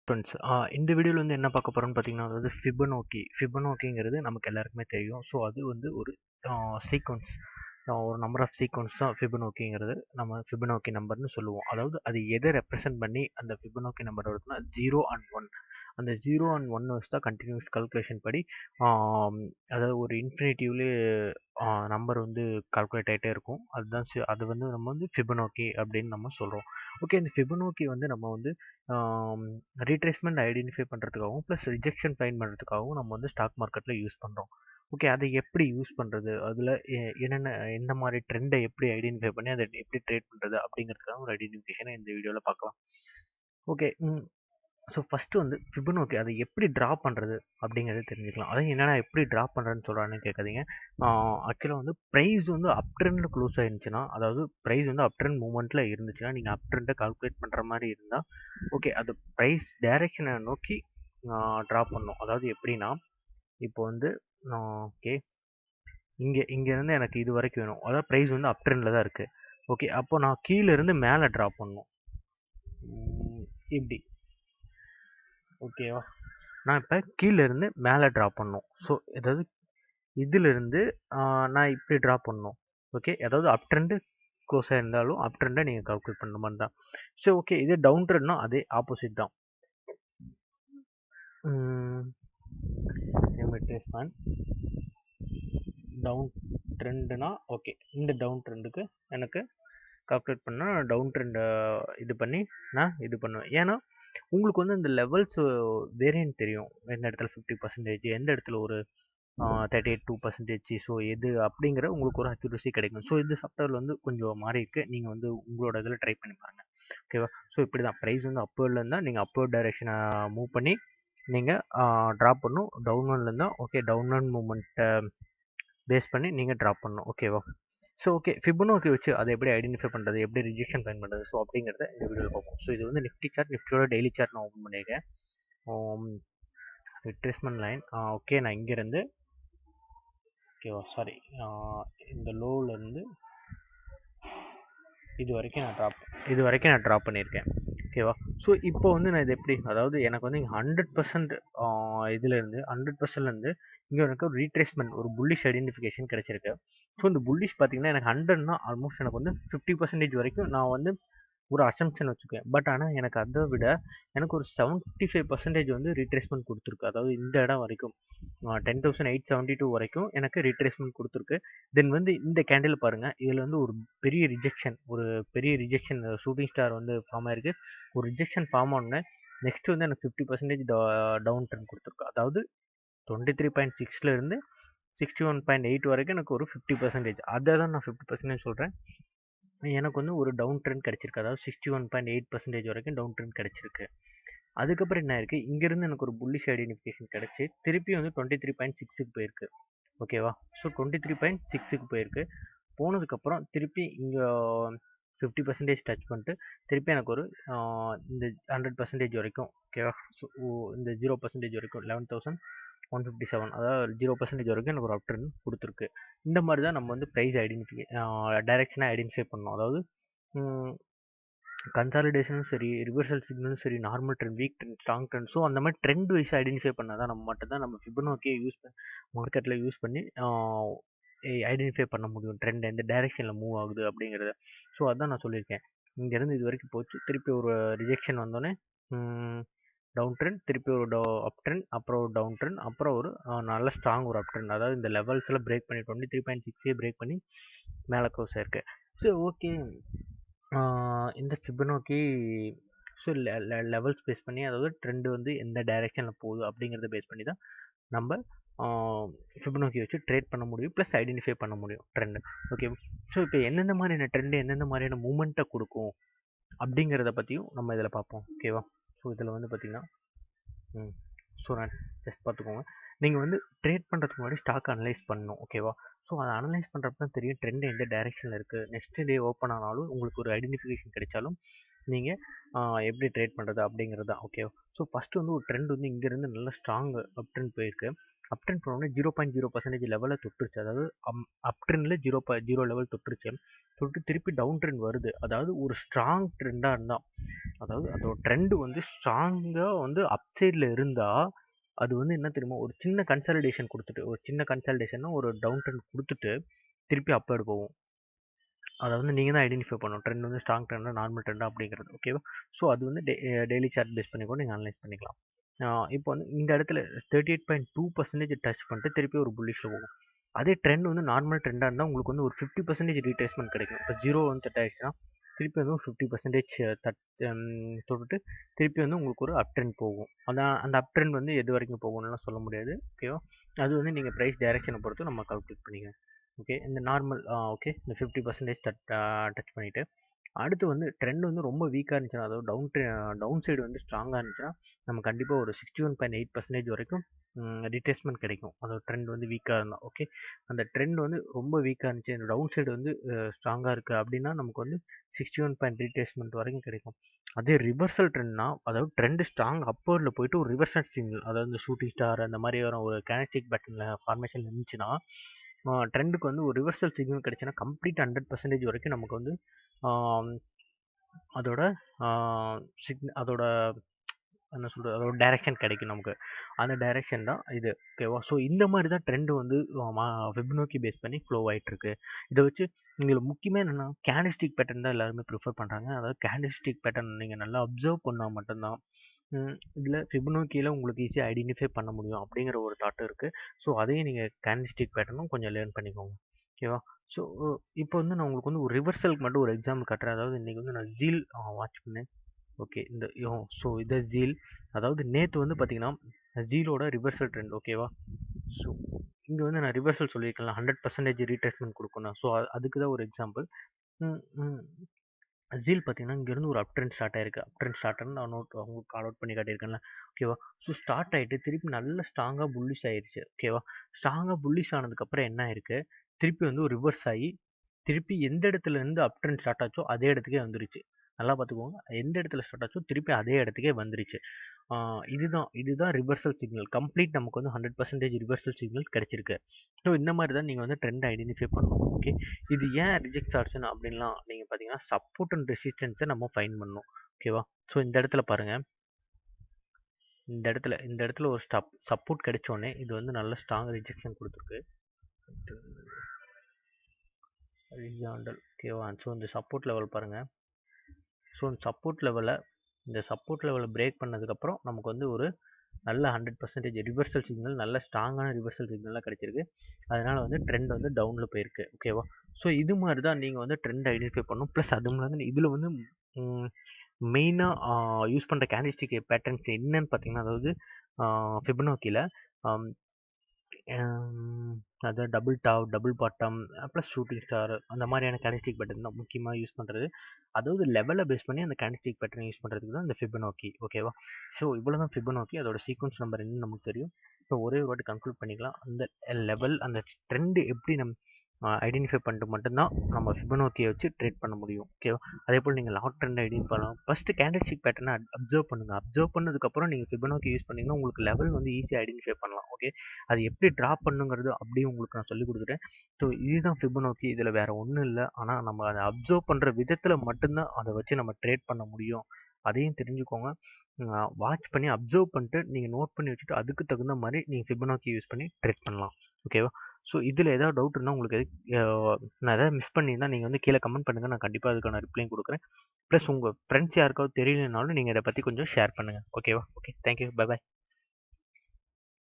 Friends இந்த வீடியோவில் வந்து என்ன பார்க்க போகிறோம்னு பார்த்தீங்கன்னா அதாவது ஃபிபனோக்கிங்கிறது நமக்கு எல்லாருக்குமே தெரியும். ஸோ அது வந்து ஒரு சீக்வன்ஸ், ஒரு நம்பர் ஆஃப் சீக்வன்ஸ் தான் ஃபிபனோக்கிங்கிறது. நம்ம ஃபிபனோக்கி நம்பர்னு சொல்லுவோம். அதாவது அது எதை ரெப்ரசென்ட் பண்ணி அந்த ஃபிபனோக்கி நம்பர் வருதுன்னா 0 and 1. அந்த 0 and 1 வச்சு தான் கண்டினியூஸ் கால்குலேஷன் படி அதாவது ஒரு இன்ஃபினிட்டிவ்லேயே நம்பர் வந்து கால்குலேட் ஆகிட்டே இருக்கும். அதுதான் அது வந்து நம்ம வந்து ஃபிபனோக்கி அப்படின்னு நம்ம சொல்கிறோம். ஓகே, இந்த ஃபிபனோக்கி வந்து நம்ம வந்து ரீட்ரேஸ்மெண்ட் ஐடென்டிஃபை பண்ணுறதுக்காகவும் ப்ளஸ் ரிஜெக்ஷன் ஃபைண்ட் பண்ணுறதுக்காகவும் நம்ம வந்து ஸ்டாக் மார்க்கெட்டில் யூஸ் பண்ணுறோம். ஓகே, அதை எப்படி யூஸ் பண்ணுறது, அதில் என்னென்ன எந்த மாதிரி ட்ரெண்டை எப்படி ஐடென்டிஃபை பண்ணி அதை எப்படி ட்ரேட் பண்ணுறது அப்படிங்கிறதுக்காக ஒரு ஐடென்டிஃபிகேஷனை இந்த வீடியோவில் பார்க்கலாம். ஓகே, ஸோ ஃபஸ்ட்டு வந்து ஃபிபனோக்கி அதை எப்படி ட்ரா பண்ணுறது அப்படிங்கிறது தெரிஞ்சுக்கலாம். அதாவது என்னென்னா எப்படி ட்ரா பண்ணுறேன்னு சொல்கிறான்னு கேட்காதீங்க. ஆக்சுவலாக வந்து ப்ரைஸ் வந்து அப் ட்ரெண்டில் க்ளோஸ் ஆயிருந்துச்சுன்னா, அதாவது ப்ரைஸ் வந்து அப் ட்ரெண்ட் மூமெண்ட்டில் இருந்துச்சுன்னா நீங்கள் அப் ட்ரெண்டை கால்குலேட் பண்ணுற மாதிரி இருந்தால் ஓகே, அது ப்ரைஸ் டைரெக்ஷனை நோக்கி ட்ரா பண்ணணும். அதாவது எப்படின்னா இப்போ வந்து ஓகே இங்கேருந்து எனக்கு இது வரைக்கும் வேணும். அதாவது ப்ரைஸ் வந்து அப் ட்ரெண்டில் தான் இருக்குது. ஓகே, அப்போ நான் கீழேருந்து மேலே ட்ரா பண்ணணும் இப்படி. ஓகேவா, நான் இப்போ கீழேருந்து மேலே ட்ரா பண்ணணும். ஸோ அதாவது இதிலிருந்து நான் இப்படி ட்ரா பண்ணணும். ஓகே, அதாவது அப் ட்ரெண்டு க்ளோஸ் ஆகிருந்தாலும் அப் ட்ரெண்டை நீங்கள் கால்குலேட் பண்ணுற மாதிரி தான். ஸோ ஓகே, இதே டவுன் ட்ரெண்ட்னா அதே ஆப்போசிட் தான். ரிட்ரேஸ்மெண்ட் டவுன் ட்ரெண்டுனா ஓகே, இந்த டவுன் ட்ரெண்டுக்கு எனக்கு கால்குலேட் பண்ணால் டவுன் ட்ரெண்டை இது பண்ணி நான் இது பண்ணுவேன். ஏன்னா உங்களுக்கு வந்து இந்த லெவல்ஸ் வேரியன்ட் தெரியும். எந்த இடத்துல 50%, எந்த இடத்துல ஒரு 38%. ஸோ எது அப்படிங்கிற உங்களுக்கு ஒரு அக்யூரசி கிடைக்கும். ஸோ இந்த சாஃப்ட்வேர் வந்து கொஞ்சம் மாறி இருக்கு. நீங்கள் வந்து உங்களோட இதில் ட்ரை பண்ணி பாருங்கள். ஓகேவா, ஸோ இப்படி தான் ப்ரைஸ் வந்து அப்வர்டில் இருந்தால் நீங்கள் அப்வர்ட் டைரெக்ஷனை மூவ் பண்ணி நீங்கள் ட்ராப் பண்ணணும். டவுன்வர்டில் இருந்தால் ஓகே டவுன்வர்ட் மூமெண்ட்டை பேஸ் பண்ணி நீங்கள் ட்ராப் பண்ணணும். ஓகேவா, ஸோ ஓகே ஃபிபனோக்கி வச்சு அதை எப்படி ஐடென்டிஃபை பண்ணுறது, எப்படி ரிஜெக்ஷன் ஃபைண்ட் பண்ணுறது, ஸோ அப்படிங்கிறத இந்த வீடியோவில் பார்ப்போம். ஸோ இது வந்து நிஃப்டி சார்ட், நிஃப்டியோட டெய்லி சார்ட் நான் ஓப்பன் பண்ணியிருக்கேன். ரிட்ரேஸ்மெண்ட் லைன் ஓகே, நான் இங்கேருந்து ஓகேவா சாரி இந்த லோவிலேருந்து இது வரைக்கும் நான் ட்ராப் பண்ணியிருக்கேன். ஓகேவா, ஸோ இப்போ வந்து நான் இது எப்படி, அதாவது எனக்கு வந்து இங்கே 100% இதுலேருந்து 100%லேருந்து இங்கே எனக்கு ஒரு ரீட்ரேஸ்மெண்ட், ஒரு புல்லிஷ் ஐடென்டிஃபிகேஷன் கிடச்சிருக்கு. ஸோ இந்த புல்லிஷ் பார்த்தீங்கன்னா எனக்கு 100னா ஆல்மோஸ்ட் எனக்கு வந்து 50% வரைக்கும் நான் வந்து ஒரு அசம்ப்ஷன் வச்சுக்குவேன். பட் ஆனால் எனக்கு அதை விட எனக்கு ஒரு 75% வந்து ரீட்ரேஸ்மெண்ட் கொடுத்துருக்கு. அதாவது இந்த இடம் வரைக்கும் 10,872 வரைக்கும் எனக்கு ரீட்ரேஸ்மெண்ட் கொடுத்துருக்கு. தென் வந்து இந்த கேண்டில் பாருங்கள், இதில் வந்து ஒரு பெரிய ரிஜெக்ஷன் ஷூட்டிங் ஸ்டார் வந்து ஃபார்ம் ஆயிருக்கு. ஒரு ரிஜெக்ஷன் ஃபார்ம் ஆனோடனே நெக்ஸ்ட் வந்து எனக்கு 50% டவுன் ட்ரெண்ட் கொடுத்துருக்கு. அதாவது 23.6லேருந்து 61.8 வரைக்கும் எனக்கு ஒரு 50%. அதை தான் நான் 50% சொல்கிறேன். எனக்கு வந்து ஒரு டவுன் ட்ரெண்ட் கிடச்சிருக்கு. அதாவது 61.8% வரைக்கும் டவுன் ட்ரெண்ட் கிடச்சிருக்கு. அதுக்கப்புறம் என்ன இருக்குது, இங்கேருந்து எனக்கு ஒரு புல்லிஷ் ஐடென்டிஃபிகேஷன் கிடச்சி திருப்பி வந்து 23.6க்கு போயிருக்கு. ஓகேவா, ஸோ 23.6க்கு போயிருக்கு. போனதுக்கப்புறம் திருப்பி இங்கே 50% டச் பண்ணிட்டு திருப்பி எனக்கு ஒரு இந்த 100% வரைக்கும் ஓகேவா, ஸோ இந்த 0% வரைக்கும் 11,157, அதாவது 0% வரைக்கும் எனக்கு ஒரு அப் ட்ரெண்ட் கொடுத்துருக்கு. இந்த மாதிரி தான் நம்ம வந்து ப்ரைஸ் டைரெக்ஷனாக ஐடென்டிஃபை பண்ணணும். அதாவது கன்சாலிடேஷனும் சரி, ரிவர்சல் சிக்னலும் சரி, normal trend, week trend, strong trend, so அந்த மாதிரி ட்ரெண்ட் வைஸ் ஐடென்டிஃபை பண்ணால் தான் நம்ம ஃபிபனோக்கியை மார்க்கெட்டில் யூஸ் பண்ணி ஐடென்டிஃபை பண்ண முடியும் ட்ரெண்ட் எந்த டைரெக்ஷனில் மூவ் ஆகுது அப்படிங்கிறத. ஸோ அதான் நான் சொல்லியிருக்கேன். இங்கேருந்து இது வரைக்கும் போச்சு, திருப்பி ஒரு ரிஜெக்ஷன் வந்தோடனே டவுன் ட்ரெண்ட், திருப்பி ஒரு அப் ட்ரெண்ட், அப்புறம் ஒரு டவுன் ட்ரெண்ட், அப்புறம் ஒரு நல்ல ஸ்ட்ராங் ஒரு அப் ட்ரெண்ட். அதாவது இந்த லெவல்ஸில் பிரேக் பண்ணி 23.6 பிரேக் பண்ணி மேலே க்ளோஸ் ஆயிருக்கு. ஸோ ஓகே, இந்த ஃபிபனோக்கி ஸோ லெவல்ஸ் பேஸ் பண்ணி, அதாவது ட்ரெண்டு வந்து எந்த டைரெக்ஷனில் போகுது அப்படிங்கிறத பேஸ் பண்ணி தான் நம்ம ஃபிபனோக்கி வச்சு ட்ரேட் பண்ண முடியும், ப்ளஸ் ஐடென்டிஃபை பண்ண முடியும் ட்ரெண்டு. ஓகே, ஸோ இப்போ எந்தெந்த மாதிரியான ட்ரெண்டு எந்தெந்த மாதிரியான மூமெண்ட்டை கொடுக்கும் அப்படிங்கிறத பற்றியும் நம்ம இதில் பார்ப்போம். ஓகேவா, ஸோ இதில் வந்து பார்த்திங்கன்னா ஸோ நான் ஜஸ்ட் பார்த்துக்கோங்க. நீங்கள் வந்து ட்ரேட் பண்ணுறதுக்கு முன்னாடி ஸ்டாக் அனலைஸ் பண்ணணும். ஓகேவா, ஸோ அதை அனலைஸ் பண்ணுறப்ப தான் தெரியும் ட்ரெண்ட் எந்த டைரெக்ஷனில் இருக்குது. நெக்ஸ்ட் டே ஓப்பன் ஆனாலும் உங்களுக்கு ஒரு ஐடென்டிஃபிகேஷன் கிடைச்சாலும் நீங்கள் எப்படி ட்ரேட் பண்ணுறது அப்படிங்கிறது தான். ஓகேவா, ஸோ ஃபஸ்ட்டு வந்து ஒரு ட்ரெண்ட் வந்து இங்கேருந்து நல்ல ஸ்ட்ராங் அப் ட்ரெண்ட் போயிருக்கு. அப் ட்ரெண்ட் போனோடனே 0.0% லெவலில் தொட்டுருச்சு. அதாவது அப் ட்ரெண்டில் 0 லெவல் தொட்டுருச்சு. தொட்டு திருப்பி டவுன் ட்ரெண்ட் வருது. அதாவது ஒரு ஸ்ட்ராங் ட்ரெண்டாக இருந்தால், அதாவது அதோட ட்ரெண்டு வந்து ஸ்ட்ராங்காக வந்து அப் சைடில் இருந்தால் அது வந்து என்ன தெரியுமா, ஒரு சின்ன கன்சாலிடேஷன் கொடுத்துட்டு, ஒரு சின்ன கன்சாலிடேஷன்னா ஒரு டவுன் ட்ரெண்ட் கொடுத்துட்டு திருப்பி அப்பேர்டு போகும். அதை வந்து நீங்கள் தான் ஐடென்டிஃபை பண்ணணும். ட்ரெண்ட் வந்து ஸ்ட்ராங் ட்ரெண்டா நார்மல் ட்ரெண்டா அப்படிங்கிறது. ஓகேவா? ஸோ அது வந்து டெய்லி சார்ட் பேஸ் பண்ணி கூட நீங்கள் அனலைஸ் பண்ணிக்கலாம். இப்போ வந்து இந்த இடத்துல 38.2% டச் பண்ணிட்டு திருப்பி ஒரு புல்லிஷில் போகும். அதே ட்ரெண்ட் வந்து நார்மல் ட்ரெண்டாக இருந்தால் உங்களுக்கு வந்து ஒரு 50% ரீட்ரேஸ்மெண்ட் கிடைக்கும். இப்போ 0 வந்து தட் ஆயிடுச்சுன்னா திருப்பி வந்து ஒரு 50% தொட்டுட்டு திருப்பி வந்து உங்களுக்கு ஒரு அப் ட்ரெண்ட் போகும். அதான் அந்த அப் ட்ரெண்ட் வந்து எது வரைக்கும் போகும்னுலாம் சொல்ல முடியாது. ஓகேவா? அது வந்து நீங்கள் ப்ரைஸ் டைரக்ஷனை பொறுத்து நம்ம கால்குலேட் பண்ணிக்கலாம். ஓகே, இந்த நார்மல் ஓகே, இந்த 50% டச் பண்ணிவிட்டு அடுத்து வந்து ட்ரெண்ட் வந்து ரொம்ப வீக்காக இருந்துச்சுன்னா, அதாவது டவுன் சைடு வந்து ஸ்ட்ராங்காக இருந்துச்சுன்னா நம்ம கண்டிப்பாக ஒரு 61.8% வரைக்கும் ரீட்ரேஸ்மெண்ட் கிடைக்கும். அதோட ட்ரெண்ட் வந்து வீக்காக இருந்தால். ஓகே, அந்த ட்ரெண்ட் வந்து ரொம்ப வீக்காக இருந்துச்சு, இந்த டவுன் சைடு வந்து ஸ்ட்ராங்காக இருக்குது அப்படின்னா நமக்கு வந்து 61 ரீட்ரேஸ்மெண்ட் வரைக்கும் கிடைக்கும். அதே ரிவர்சல் ட்ரெண்ட்னா, அதாவது ட்ரெண்ட் ஸ்ட்ராங் அப்போர்டில் போயிட்டு ஒரு ரிவர்சல் சிக்னல், அதாவது இந்த ஷூட்டிங் ஸ்டார் அந்த மாதிரி வரும் ஒரு கேனஸ்டிக் பேட்டர்னில் ஃபார்மேஷன் இருந்துச்சுன்னா ட்ரெண்டுக்கு வந்து ஒரு ரிவர்சல் சிக்னல் கிடைச்சுன்னா கம்ப்ளீட் 100% வரைக்கும் நமக்கு வந்து அதோட அதோட என்ன சொல்கிறது, அதோட டைரக்ஷன் கிடைக்கும் நமக்கு. அந்த டைரக்ஷன் தான் இது. ஓகேவா? ஸோ இந்த மாதிரி தான் ட்ரெண்டு வந்து ஃபிபோனாக்கி பேஸ் பண்ணி ஃப்ளோ ஆகிட்டுருக்கு. இதை வச்சு இதில் முக்கியமாக என்னென்னா கேண்டில்ஸ்டிக் பேட்டர்ன் தான் எல்லாருமே ப்ரிஃபர் பண்ணுறாங்க. அதாவது கேண்டில்ஸ்டிக் பேட்டர்ன் நீங்கள் நல்லா அப்சர்வ் பண்ணால் மட்டும்தான் இதில் ஃபிபோனாக்கியில் உங்களுக்கு ஈஸியாக ஐடென்டிஃபை பண்ண முடியும் அப்படிங்கிற ஒரு தாட் இருக்குது. ஸோ அதையும் நீங்கள் கேண்டில்ஸ்டிக் பேட்டர்னும் கொஞ்சம் லேர்ன் பண்ணிக்கோங்க. ஓகேவா? ஸோ இப்போ வந்து நான் உங்களுக்கு வந்து ஒரு ரிவர்சலுக்கு மட்டும் ஒரு எக்ஸாம்பிள் காட்டுறேன். அதாவது இன்றைக்கி வந்து நான் ஜீல் வாட்ச் பண்ணேன். ஓகே, இந்த ஸோ இதை ஜீல், அதாவது நேற்று வந்து பார்த்தீங்கன்னா ஜீலோட ரிவர்சல் ட்ரெண்ட். ஓகேவா? ஸோ இங்கே வந்து நான் ரிவர்சல் சொல்லியிருக்கேன், 100% ரீட்ரேஸ்மெண்ட் கொடுக்கணும். ஸோ அதுக்கு தான் ஒரு எக்ஸாம்பிள். ஜீல் பார்த்தீங்கன்னா இங்கேருந்து ஒரு அப் ட்ரெண்ட் ஸ்டார்ட் ஆயிருக்கு. அப் ட்ரெண்ட் ஸ்டார்ட்னு நான் உங்களுக்கு கால் அவுட் பண்ணி காட்டியிருக்கேன்ல. ஓகேவா? ஸோ ஸ்டார்ட் ஆகிட்டு திருப்பி நல்ல ஸ்ட்ராங்காக புல்லிஷ் ஆயிடுச்சு. ஓகேவா? ஸ்ட்ராங்காக புல்லிஷ் ஆனதுக்கப்புறம் என்ன ஆயிருக்கு, திருப்பி வந்து ஒரு ரிவர்ஸ் ஆகி திருப்பி எந்த இடத்துல இருந்து அப் ட்ரெண்ட் ஸ்டார்ட் ஆச்சோ அதே இடத்துக்கே வந்துருச்சு. நல்லா பார்த்துக்கோங்க, எந்த இடத்துல ஸ்டார்ட் ஆச்சோ திருப்பி அதே இடத்துக்கே வந்துருச்சு. இதுதான் ரிவர்சல் சிக்னல். கம்ப்ளீட் நமக்கு வந்து 100% ரிவர்சல் சிக்னல் கிடைச்சிருக்கு. ஸோ இந்த மாதிரி தான் நீங்கள் வந்து ட்ரெண்ட் ஐடென்டிஃபை பண்ணணும். ஓகே, இது ஏன் ரிஜெக்ட் ஆச்சுன்னு அப்படின்லாம் நீங்கள் பார்த்தீங்கன்னா சப்போர்ட் அண்ட் ரெசிஸ்டன்ஸை நம்ம ஃபைன் பண்ணணும். ஓகேவா? ஸோ இந்த இடத்துல பாருங்கள், இந்த இடத்துல ஒரு சப்போர்ட் கிடைச்சோடனே இது வந்து நல்ல ஸ்ட்ராங் ரிஜெக்ஷன் கொடுத்துருக்கு. ஓகேவா? ஸோ இந்த சப்போர்ட் லெவல் பாருங்கள். ஸோ இந்த சப்போர்ட் லெவலை பிரேக் பண்ணதுக்கப்புறம் நமக்கு வந்து ஒரு நல்ல 100% ரிவர்சல் சிக்னல், நல்ல ஸ்ட்ராங்கான ரிவர்சல் சிக்னலாக கிடைச்சிருக்கு. அதனால் வந்து ட்ரெண்ட் வந்து டவுனில் போயிருக்கு. ஓகேவா? ஸோ இது மாதிரி தான் நீங்கள் வந்து ட்ரெண்ட் ஐடென்டிஃபை பண்ணணும். ப்ளஸ் அதுவும் இல்லாமல் இதில் வந்து மெயினாக யூஸ் பண்ணுற கேண்டில்ஸ்டிக் பேட்டர்ன்ஸ் என்னன்னு பார்த்தீங்கன்னா, அதாவது ஃபிபோனாக்கியில் அதாவது double top, double bottom, plus shooting star, அந்த மாதிரியான கேண்டில்ஸ்டிக் பேட்டர்ன் தான் முக்கியமாக யூஸ் பண்ணுறது. அதாவது லெவலை பேஸ் பண்ணி அந்த கேண்டில்ஸ்டிக் பேட்டர்ன் யூஸ் பண்ணுறதுக்கு தான் இந்த ஃபிபோனாக்கி. ஓகேவா? ஸோ இவ்வளோ தான் ஃபிபோனாக்கி. அதோட சீக்வன்ஸ் நம்பர் என்னன்னு நமக்கு தெரியும். ஸோ ஒரே ஒரு வாட்டி கன்க்ளூட் பண்ணிக்கலாம். அந்த லெவல், அந்த ட்ரெண்டு எப்படி நம்ம ஐடென்டிஃபை பண்ணிட்டு மட்டும்தான் நம்ம ஃபிபோனாக்கியை வச்சு ட்ரேட் பண்ண முடியும். ஓகேவா? அதே போல் நீங்கள் லாட் ட்ரெண்ட் ஐடென்டிஃபை பண்ணலாம். ஃபஸ்ட்டு கேண்டில்ஸ்டிக் பேட்டர்னை அப்சர்வ் பண்ணுங்கள். அப்சர்வ் பண்ணதுக்கப்புறம் நீங்கள் ஃபிபோனாக்கி யூஸ் பண்ணிங்கன்னா உங்களுக்கு லெவல் வந்து ஈஸியாக ஐடென்டிஃபை பண்ணலாம். ஓகே, அது எப்படி ட்ராப் பண்ணுங்கிறது அப்படியே உங்களுக்கு நான் சொல்லிக் கொடுத்துட்டேன். ஸோ இதுதான் ஃபிபோனாக்கி. இதில் வேறு ஒன்றும் இல்லை. ஆனால் நம்ம அதை அப்சர்வ் பண்ணுற விதத்தில் மட்டும்தான் அதை வச்சு நம்ம ட்ரேட் பண்ண முடியும். அதையும் தெரிஞ்சுக்கோங்க. வாட்ச் பண்ணி அப்சர்வ் பண்ணிட்டு நீங்கள் நோட் பண்ணி வச்சுட்டு அதுக்கு தகுந்த மாதிரி நீங்கள் ஃபிபோனாக்கி யூஸ் பண்ணி ட்ரேட் பண்ணலாம். ஓகேவா? ஸோ இதில் ஏதாவது டவுட் இருந்தால் உங்களுக்கு நான் எதாவது மிஸ் பண்ணியிருந்தால் நீங்கள் வந்து கீழே கமெண்ட் பண்ணுங்கள். நான் கண்டிப்பாக அதுக்கான ரிப்ளையும் கொடுக்குறேன். ப்ளஸ் உங்கள் ஃப்ரெண்ட்ஸ் யாருக்காவது தெரியலனாலும் நீங்கள் இதை பற்றி கொஞ்சம் ஷேர் பண்ணுங்கள். ஓகேவா? Okay, thank you, bye bye.